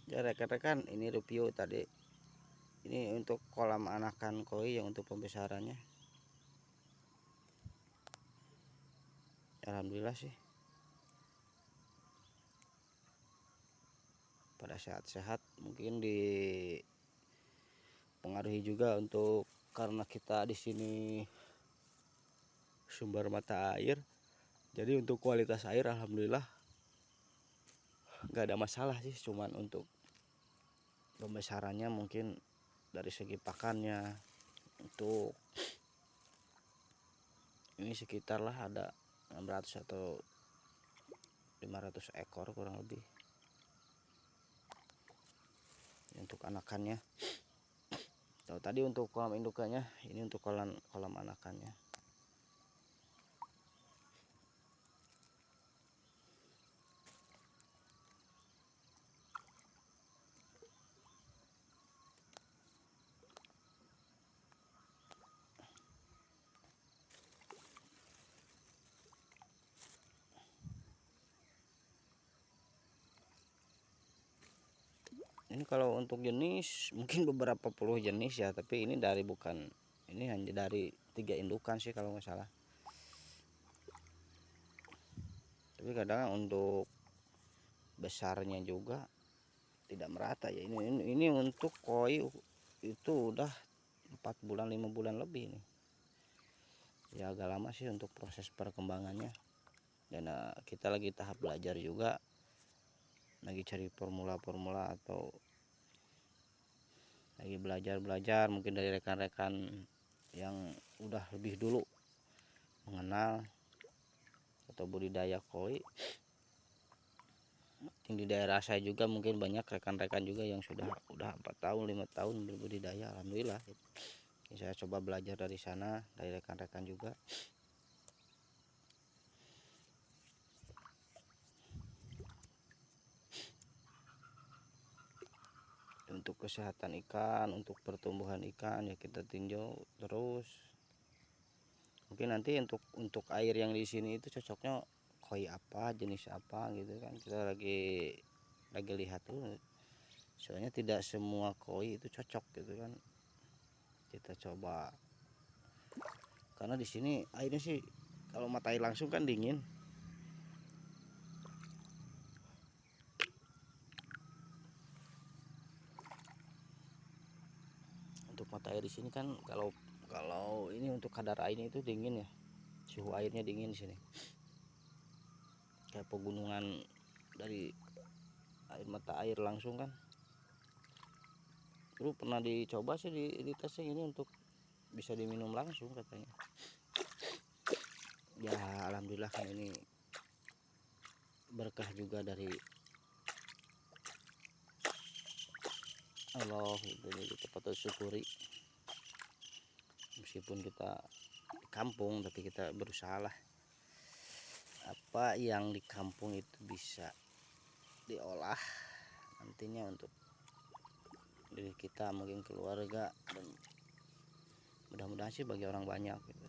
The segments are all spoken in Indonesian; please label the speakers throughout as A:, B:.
A: Ya rekan-rekan, ini review tadi. Ini untuk kolam anakan koi yang untuk pembesarannya. Alhamdulillah sih pada sehat-sehat. Mungkin dipengaruhi juga untuk karena kita di sini sumber mata air. Jadi untuk kualitas air alhamdulillah nggak ada masalah sih. Cuman untuk pembesarannya mungkin dari segi pakannya, untuk ini sekitar lah ada 600 atau 500 ekor kurang lebih untuk anakannya. Tuh, tadi untuk kolam indukannya, ini untuk kolam anakannya. Ini kalau untuk jenis mungkin beberapa puluh jenis ya, tapi ini hanya dari 3 indukan sih kalau nggak salah. Tapi kadang untuk besarnya juga tidak merata ya. Ini untuk koi itu udah 4 bulan 5 bulan lebih nih. Ya agak lama sih untuk proses perkembangannya. Dan kita lagi tahap belajar juga, lagi cari formula-formula atau lagi belajar mungkin dari rekan-rekan yang udah lebih dulu mengenal atau budidaya koi. Yang di daerah saya juga mungkin banyak rekan-rekan juga yang udah 4 tahun 5 tahun berbudidaya, alhamdulillah. Saya coba belajar dari sana, dari rekan-rekan juga. Untuk kesehatan ikan, untuk pertumbuhan ikan ya kita tinjau terus. Mungkin nanti untuk air yang di sini itu cocoknya koi apa, jenis apa gitu kan. Kita lagi lihat tuh. Soalnya tidak semua koi itu cocok gitu kan. Kita coba. Karena di sini airnya sih kalau mata air langsung kan dingin. Untuk mata air di sini kan kalau ini untuk kadar airnya itu dingin ya. Suhu airnya dingin di sini. Kayak pegunungan dari mata air langsung kan. Dulu pernah dicoba sih di testing ini untuk bisa diminum langsung katanya. Ya alhamdulillah kan ini berkah juga dari Allah, itu kita patut syukuri. Meskipun kita di kampung tapi kita berusaha lah apa yang di kampung itu bisa diolah nantinya untuk diri kita, mungkin keluarga, dan mudah-mudahan sih bagi orang banyak gitu.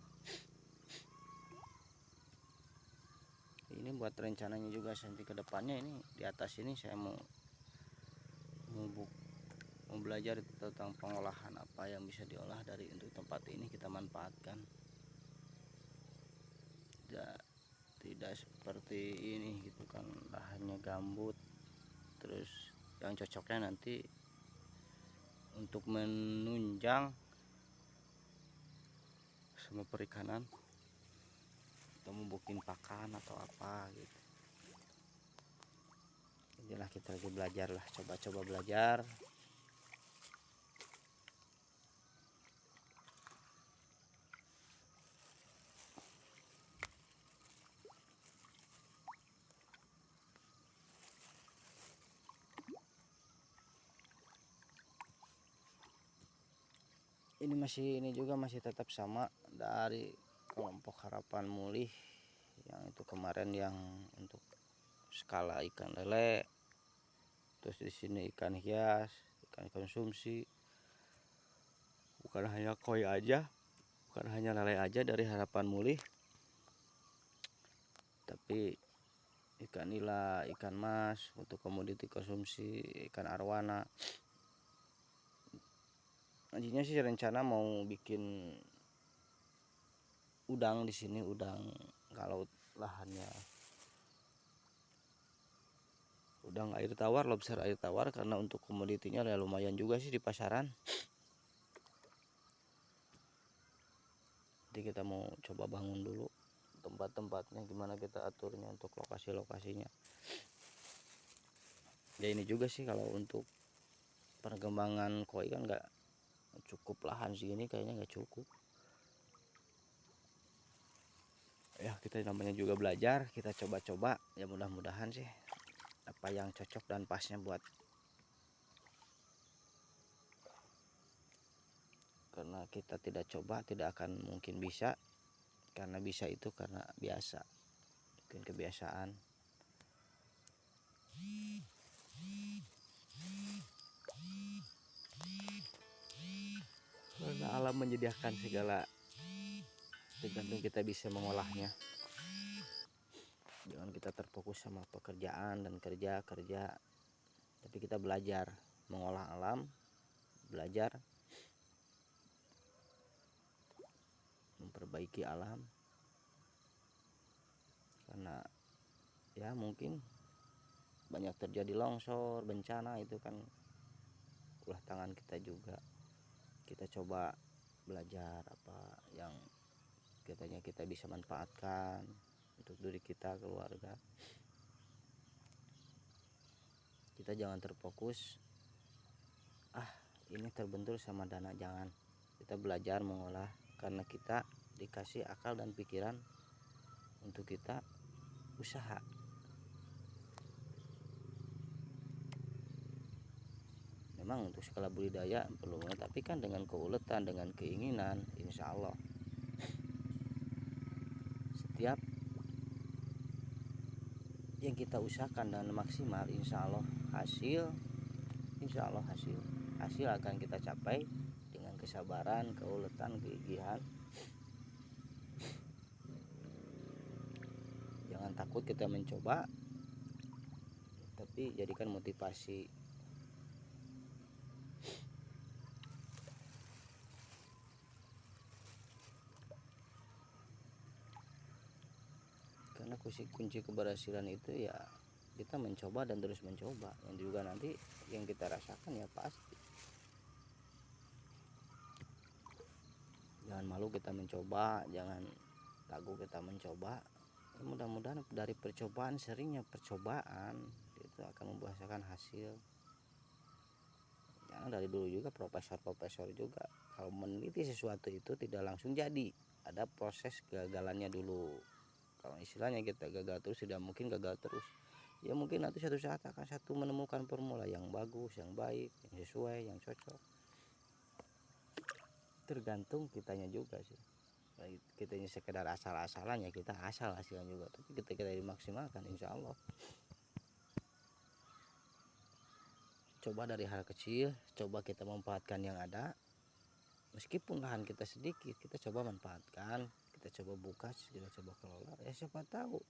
A: Ini buat rencananya juga nanti ke depannya, ini di atas ini saya mau belajar tentang pengolahan apa yang bisa diolah dari untuk tempat ini kita manfaatkan. Tidak seperti ini gitu kan, lahannya gambut. Terus yang cocoknya nanti untuk menunjang sama perikanan atau membukin pakan atau apa gitu. Inilah kita lagi belajar lah, coba-coba belajar. Ini juga masih tetap sama dari kelompok Harapan Mulih yang itu kemarin, yang untuk skala ikan lele. Terus di sini ikan hias, ikan konsumsi. Bukan hanya koi aja, bukan hanya lele aja dari Harapan Mulih, tapi ikan nila, ikan mas untuk komoditi konsumsi, ikan arwana. Nantinya sih rencana mau bikin udang di sini, udang kalau lahannya udang air tawar, lobster air tawar, karena untuk komoditinya ya lumayan juga sih di pasaran. Jadi kita mau coba bangun dulu tempat-tempatnya, gimana kita aturnya untuk lokasi-lokasinya. Ya ini juga sih kalau untuk perkembangan koi kan nggak cukup, lahan segini kayaknya nggak cukup. Ya kita namanya juga belajar, kita coba-coba, ya mudah-mudahan sih apa yang cocok dan pasnya buat, karena kita tidak coba tidak akan mungkin bisa. Karena bisa itu karena biasa, mungkin kebiasaan. Karena alam menyediakan segala, tergantung kita bisa mengolahnya. Jangan kita terfokus sama pekerjaan dan kerja, tapi kita belajar mengolah alam, belajar memperbaiki alam. Karena ya mungkin banyak terjadi longsor, bencana, itu kan ulah tangan kita juga. Kita coba belajar apa yang katanya kita bisa manfaatkan untuk diri kita, keluarga. Kita jangan terfokus ini terbentur sama dana, jangan. Kita belajar mengolah, karena kita dikasih akal dan pikiran untuk kita usaha. Memang untuk skala budidaya belum, tapi kan dengan keuletan, dengan keinginan, insya Allah setiap yang kita usahakan dan maksimal, insya Allah hasil akan kita capai dengan kesabaran, keuletan, kegigihan. Jangan takut kita mencoba, tapi jadikan motivasi. Karena kunci keberhasilan itu ya kita mencoba dan terus mencoba, yang juga nanti yang kita rasakan ya pasti. Jangan malu kita mencoba, jangan ragu kita mencoba. Ya, mudah-mudahan dari percobaan, seringnya percobaan itu akan membuahkan hasil. Karena dari dulu juga profesor juga kalau meneliti sesuatu itu tidak langsung jadi, ada proses kegagalannya dulu. Kalau istilahnya kita gagal terus, tidak mungkin gagal terus. Ya mungkin nanti suatu saat akan menemukan formula yang bagus, yang baik, yang sesuai, yang cocok. Tergantung kitanya juga sih. Kitanya sekedar asal-asalan, ya kita asal hasilnya juga, tapi kita dimaksimalkan, insya Allah. Coba dari hal kecil, coba kita manfaatkan yang ada. Meskipun lahan kita sedikit, kita coba manfaatkan, kita coba buka, kita coba kelola. Ya siapa tahu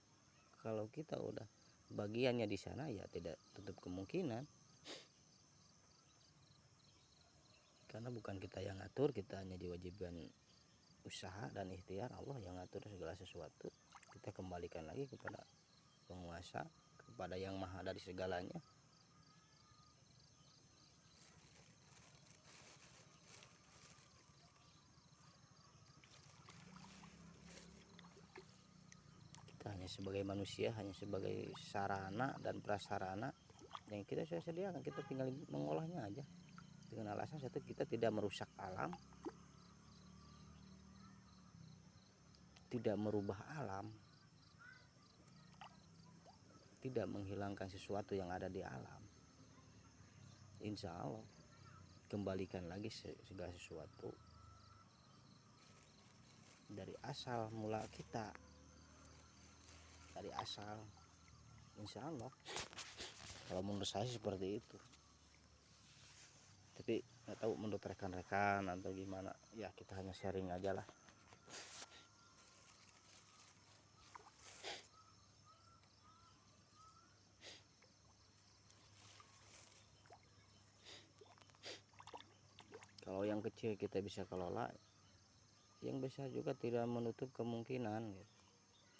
A: kalau kita udah bagiannya di sana, ya tidak tutup kemungkinan. Karena bukan kita yang ngatur, kita hanya diwajibkan usaha dan ikhtiar. Allah yang ngatur segala sesuatu. Kita kembalikan lagi kepada penguasa, kepada yang maha dari segalanya. Kita hanya sebagai manusia, hanya sebagai sarana dan prasarana yang kita sudah sediakan, kita tinggal mengolahnya aja. Dengan alasan satu, kita tidak merusak alam, tidak merubah alam, tidak menghilangkan sesuatu yang ada di alam. Insya Allah kembalikan lagi segala sesuatu dari asal mula kita, dari asal, insya Allah. Kalau menurut saya seperti itu, tapi nggak tahu menurut rekan-rekan atau gimana, ya kita hanya sharing aja lah. Kalau yang kecil kita bisa kelola, yang besar juga tidak menutup kemungkinan gitu.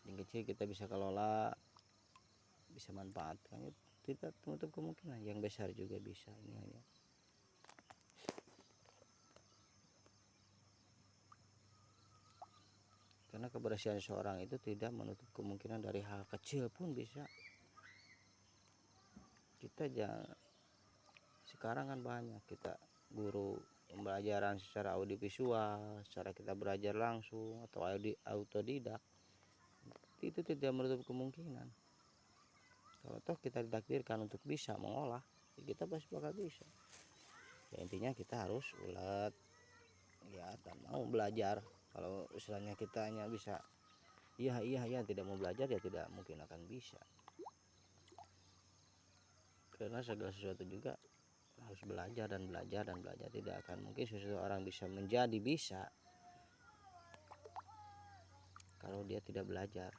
A: Yang kecil kita bisa kelola, bisa manfaatkan, tidak menutup kemungkinan yang besar juga bisa. Ini hanya karena keberhasilan seorang itu tidak menutup kemungkinan dari hal kecil pun bisa. Kita jangan, sekarang kan banyak kita guru pembelajaran secara audiovisual, secara kita belajar langsung atau autodidak, itu tidak menutup kemungkinan. Kalau toh kita ditakdirkan untuk bisa mengolah, kita pasti bakal bisa. Ya, intinya kita harus ulet ya, dan mau belajar. Kalau istilahnya kita hanya bisa iya tidak mau belajar, ya tidak mungkin akan bisa. Karena segala sesuatu juga harus belajar dan belajar dan belajar. Tidak akan mungkin seseorang bisa menjadi bisa kalau dia tidak belajar.